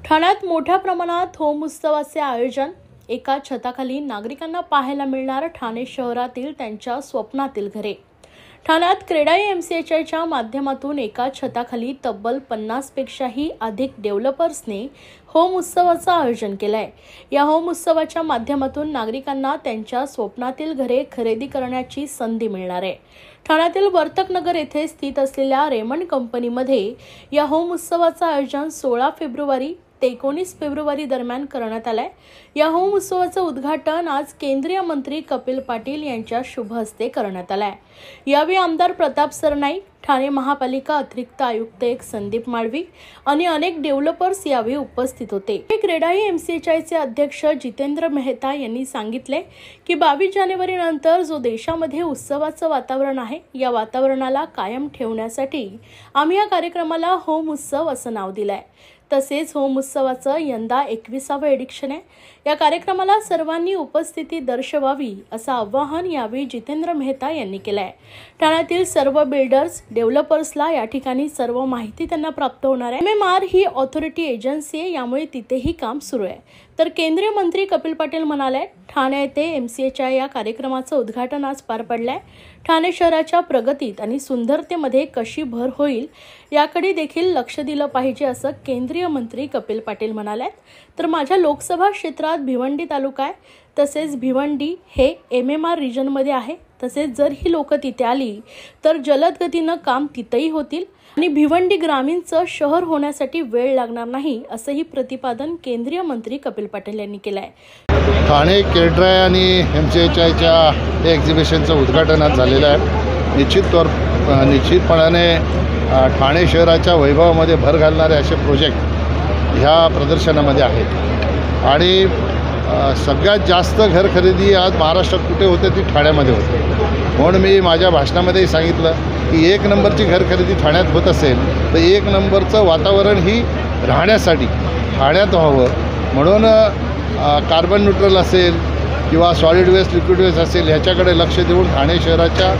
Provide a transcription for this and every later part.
ठाण्यात मोठ्या प्रमाणात होम उत्सवाचे आयोजन, एका छताखाली नागरिकांना पाहायला मिळणार ठाणे शहरातील त्यांच्या स्वप्नातील घरे। ठाण्यात क्रेडाई एमसीएचआयच्या माध्यमातून एका छताखाली तब्बल 50 पेक्षाही अधिक डेव्हलपर्सने होम उत्सवाचं आयोजन केलंय। या होम उत्सवाच्या माध्यमातून नागरिकांना त्यांच्या स्वप्नातील घरे खरेदी करण्याची संधी मिळणार आहे। ठाण्यातील वर्तकनगर येथे स्थित असलेल्या रेमंड कंपनीमध्ये या होम उत्सवाचं आयोजन 16 फेब्रुवारी ते 19 फेब्रुवारी दरम्यान करण्यात आलंय। या होम उत्सवाचं उद्घाटन आज केंद्रीय मंत्री कपिल पाटील यांच्या शुभ हस्ते करण्यात आलंय। यावेळी आमदार प्रताप सरनाईक, ठाणे महापालिका अतिरिक्त आयुक्त संदीप माळवी आणि अनेक डेव्हलपर्स यावेळी उपस्थित होते। क्रेडाई एमसीएचआयचे अध्यक्ष जितेंद्र मेहता यांनी सांगितले की 22 जानेवारी नंतर जो देशामध्ये उत्सवाचं वातावरण आहे, या वातावरणाला कायम ठेवण्यासाठी आम्ही या कार्यक्रमाला होम उत्सव असं नाव दिलंय। तसेच होम उत्सवाचं यंदा 21वे एडिशन आहे। या कार्यक्रमाला सर्वांनी उपस्थिती दर्शवावी असं आवाहन यावेळी जितेंद्र मेहता यांनी केलंय। ठाण्यातील सर्व बिल्डर्स, डेव्हलपर्सला या ठिकाणी सर्व माहिती त्यांना प्राप्त होणार आहे। MMR ही ऑथॉरिटी एजन्सी आहे, यामुळे तिथेही काम सुरू आहे। तर केंद्रीय मंत्री कपिल पाटील म्हणाले, ठाणे येथे एमसीएचआय या कार्यक्रमाचं उद्घाटन आज पार पडलंय। ठाणे शहराच्या प्रगतीत आणि सुंदरतेमध्ये कशी भर होईल याकडे देखील लक्ष दिलं पाहिजे असं केंद्रीय मंत्री कपिल पाटील म्हणाले। तर माझ्या लोकसभा क्षेत्रात भिवंडी तालुका आहे, तसेच भिवंडी हे MMR रिजनमध्ये आहे। तसेच जर ही लोक तिथे आली तर जलद गतीनं काम तिथेही होतील आणि भिवंडी ग्रामीणचं शहर होण्यासाठी वेळ लागणार नाही असंही प्रतिपादन केंद्रीय मंत्री कपिल पाटील यांनी केलं आहे। ठाणे क्रेडाई आणि एमसीएचआयच्या एक्झिबिशनचं उद्घाटन आज झालेलं आहे। निश्चितपणाने ठाणे शहराच्या वैभवामध्ये भर घालणारे असे प्रोजेक्ट ह्या प्रदर्शनामध्ये आहेत आणि सगळ्यात जास्त घर खरेदी आज महाराष्ट्रात कुठे होते ती ठाण्यामध्ये होते। म्हणून मी माझ्या भाषणामध्येही सांगितलं की 1 नंबरची घर खरेदी ठाण्यात होत असेल तर 1 नंबरचं वातावरण ही राहण्यासाठी ठाण्यात व्हावं, म्हणून कार्बन न्यूट्रल असेल किंवा सॉलिड वेस्ट, लिक्विड वेस्ट असेल ह्याच्याकडे लक्ष देऊन ठाणे शहराच्या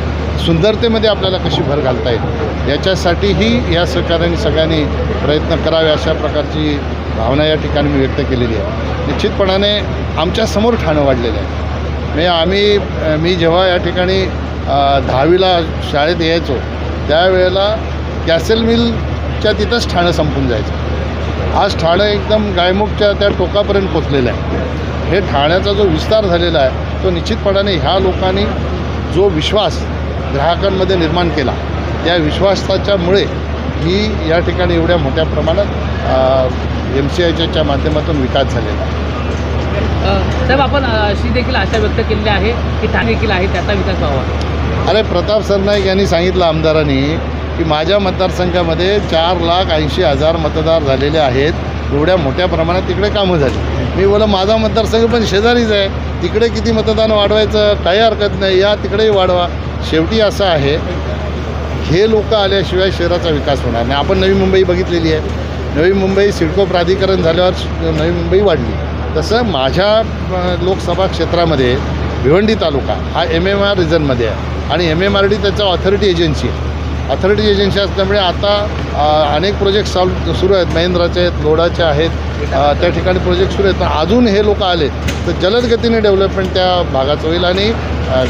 सुंदरतेमध्ये आपल्याला कशी भर घालता येईल याच्यासाठीही या सहकार्याने सगळ्यांनी प्रयत्न करावे अशा प्रकारची भावना या ठिकाणी मी व्यक्त केलेली आहे। निश्चितपणाने आमच्यासमोर ठाणं वाढलेलं आहे। मी जेव्हा या ठिकाणी 10वीला शाळेत यायचो त्यावेळेला कॅसल मिलच्या तिथंच ठाणं संपून जायचं। आज ठाणं एकदम गायमुखच्या त्या टोकापर्यंत पोचलेलं आहे। हे ठाण्याचा जो विस्तार झालेला आहे तो निश्चितपणाने ह्या लोकांनी जो विश्वास ग्राहकांमध्ये निर्माण केला, त्या विश्वासाच्यामुळे ही या ठिकाणी एवढ्या मोठ्या प्रमाणात एमसीएचआयच्या माध्यमातून विकास झालेला आहे। साहेब, आपण अशी देखील आशा व्यक्त केलेली आहे की ठाणे देखील आहे त्याचा विकास व्हावा। अरे, प्रताप सरनाईक यांनी सांगितलं आमदारांनी की माझ्या मतदारसंघामध्ये 4,80,000 मतदार झालेले आहेत, एवढ्या मोठ्या प्रमाणात तिकडे कामं झाली। मी बोला माझा मतदारसंघ पण शेजारीच आहे, तिकडे किती मतदान वाढवायचं काही हरकत नाही, या तिकडेही वाढवा। शेवटी असं आहे, हे लोक आल्याशिवाय शहराचा विकास होणार नाही। आपण नवी मुंबई बघितलेली आहे, नवी मुंबई सिडको प्राधिकरण झाल्यावर नवी मुंबई वाढली, तसं माझ्या लोकसभा क्षेत्रामध्ये भिवंडी तालुका हा MMR रिजनमध्ये आहे आणि MMRD त्याचा ऑथॉरिटी एजन्सी आहे। ऑथॉरिटी एजन्सी असल्यामुळे आता अनेक प्रोजेक्ट सुरू आहेत, महिंद्राचे आहेत, लोडाचे आहेत, त्या ठिकाणी प्रोजेक्ट सुरू आहेत। पण अजून हे लोक आले तर जलद गतीने डेव्हलपमेंट त्या भागाचं होईल आणि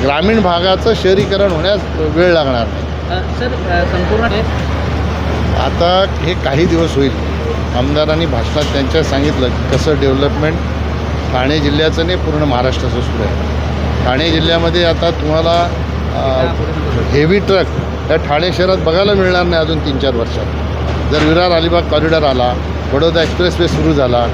ग्रामीण भागाचं शहरीकरण होण्यास वेळ लागणार नाही। सर, संपूर्ण आता हे काही दिवस होईल, आमदारांनी भाषणात त्यांच्या सांगितलं की कसं डेव्हलपमेंट ठाणे जिल्ह्याचं नाही पूर्ण महाराष्ट्राचं सुरू आहे। ठाणे जिल्ह्यामध्ये आता तुम्हाला हेवी ट्रक या ठाणे शहरात बघायला मिळणार नाही अजून 3-4 वर्षात। जर विरार अलिबाग कॉरिडॉर आला, बडोदा एक्सप्रेसवे सुरू झाला,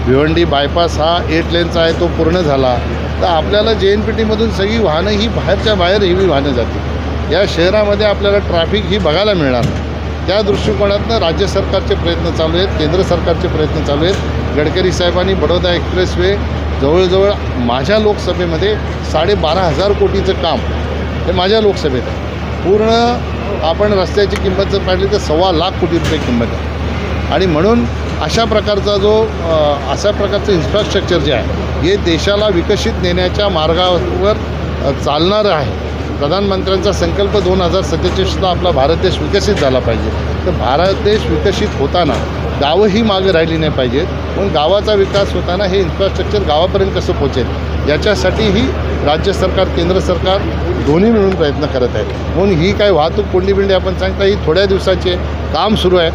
भिवंडी बायपास हा 8 लेनचा आहे तो पूर्ण झाला, तर आपल्याला JNPTमधून सगळी वाहनं ही बाहेरच्या बाहेर हेवी वाहनं जातील। या शहरामध्ये आपल्याला ट्रॅफिक ही बघायला मिळणार नाही। त्या दृष्टिकोनातून राज्य सरकारचे प्रयत्न चालू आहेत, केंद्र सरकारचे प्रयत्न चालू आहेत। गडकरी साहेबांनी बडोदा एक्सप्रेसवे जवळजवळ माझ्या लोकसभेमध्ये 12,500 कोटीचं काम हे माझ्या लोकसभेत आहे। पूर्ण आपण रस्त्याची किंमत जर पाहिली तर 1.25 लाख कोटी रुपये किंमत आहे आणि म्हणून अशा प्रकारचं इन्फ्रास्ट्रक्चर जे आहे हे देशाला विकसित नेण्याच्या मार्गावर चालणारं आहे। प्रधानमंत्र्यांचा संकल्प 2047 आपला भारत देश विकसित झाला पाहिजे. तर भारत देश विकसित होताना गावंही मागे राहिली नाही पाहिजेत. पण गावाचा विकास होताना हे इन्फ्रास्ट्रक्चर गावापर्यंत कसं पोचेल याच्यासाठीही राज्य सरकार केंद्र सरकार दोन्ही मिळून प्रयत्न करत आहेत. म्हणून ही काय वाहतूक कोंडीबिंडी आपण सांगता ही थोड्या दिवसाचे काम सुरू आहे.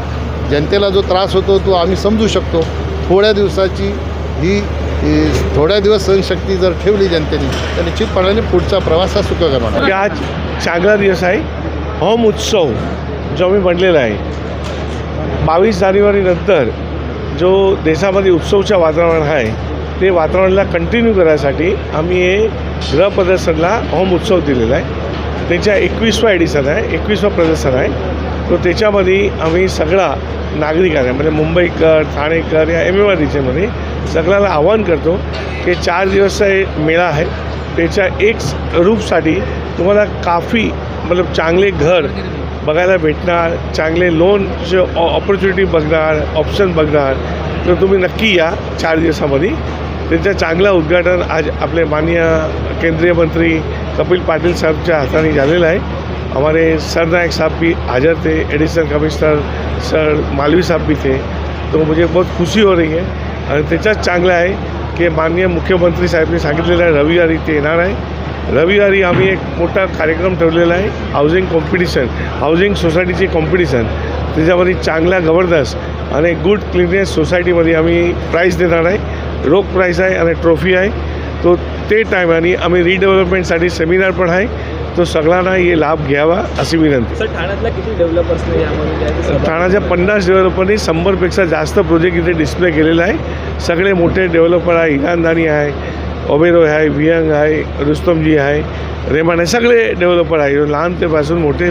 जनतेला जो त्रास होतो तो आम्ही समजू शकतो. थोड्या दिवसाची ही थोड्या दिवस सहनशक्ती जर ठेवली जनतेने तर निश्चितपणाने पुढचा प्रवास हा सुखकर होणार. आज चांगला दिवस आहे. होम उत्सव जो आम्ही म्हणलेला आहे 22 जानेवारीनंतर जो देशामध्ये उत्सवचं वातावरण आहे ते वातावरणाला कंटिन्यू करायसाठी आम्ही हे गृहप्रदर्शनला होम उत्सव दिलेला आहे. त्याच्या 21वा एडिशन आहे, 21वा प्रदर्शन आहे. तो त्याच्यामध्ये आम्ही सगळा नागरिकांना म्हणजे मुंबईकर ठाणेकर या MMR रिजनमध्ये सगळ्याला आवाहन करतो की 4 दिवसचा मेळा आहे. त्याच्या एक रूपसाठी तुम्हाला काफी मतलब चांगले घर बघायला भेटणार, चांगले लोनचे ऑपॉर्च्युनिटी बघणार, ऑप्शन बघणार. तर तुम्ही नक्की या 4 दिवसामध्ये. त्याचं चांगलं उद्घाटन आज आपले माननीय केंद्रीय मंत्री कपिल पाटिल साहबच्या हाताने झालेलं आहे. हमारे सरनायक साहब भी हाजिर थे, एडिशनल कमिश्नर सर मालवी साहब भी थे. तो मुझे बहुत खुशी हो रही है. आणि त्याच्यात चांगलं आहे की माननीय मुख्यमंत्री साहेबांनी सांगितलेलं आहे रविवारी ते येणार आहे. रविवारी आम्ही एक मोठा कार्यक्रम ठेवलेला आहे हाऊसिंग कॉम्पिटिशन, हाऊसिंग सोसायटीची कॉम्पिटिशन. त्याच्यामध्ये चांगल्या गव्हर्नन्स आणि गुड क्लिननेस सोसायटीमध्ये आम्ही प्राईज देणार आहे. रोख प्राईज आहे आणि ट्रॉफी आहे. तो ते टायमाने आम्ही रिडेव्हलपमेंटसाठी सेमिनार पण आहे. तो सगळ्यांना हे लाभ घ्यावा अशी विनंती. सर ठाण्यातल्या किती डेव्हलपर्सने यामध्ये ठाण्याच्या 50 डेव्हलपरनी 100पेक्षा जास्त प्रोजेक्ट इथे डिस्प्ले केलेला आहे. सगळे मोठे डेव्हलपर आहे, इरानदानी आहे, ओबेरो आहे, वियंग आहे, रुस्तमजी आहे, रेमान आहे, सगळे डेव्हलपर आहे लहान ते पासून मोठे.